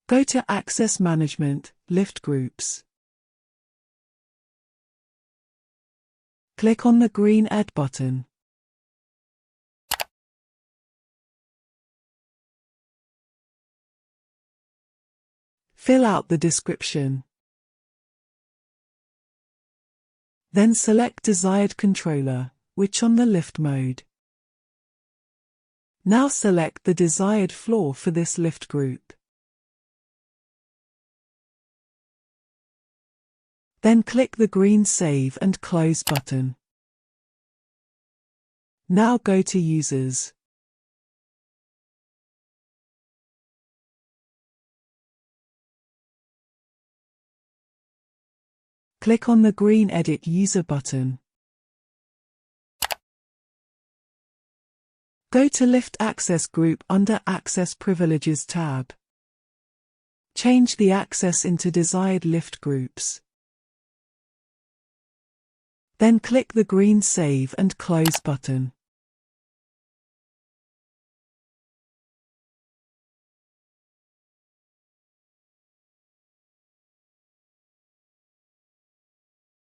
Go to Access Management, Lift Groups. Click on the green Add button. Fill out the description. Then select desired controller, which on the lift mode. Now select the desired floor for this lift group. Then click the green Save and Close button. Now go to Users. Click on the green Edit User button. Go to Lift Access Group under Access Privileges tab. Change the access into desired lift groups. Then click the green Save and Close button.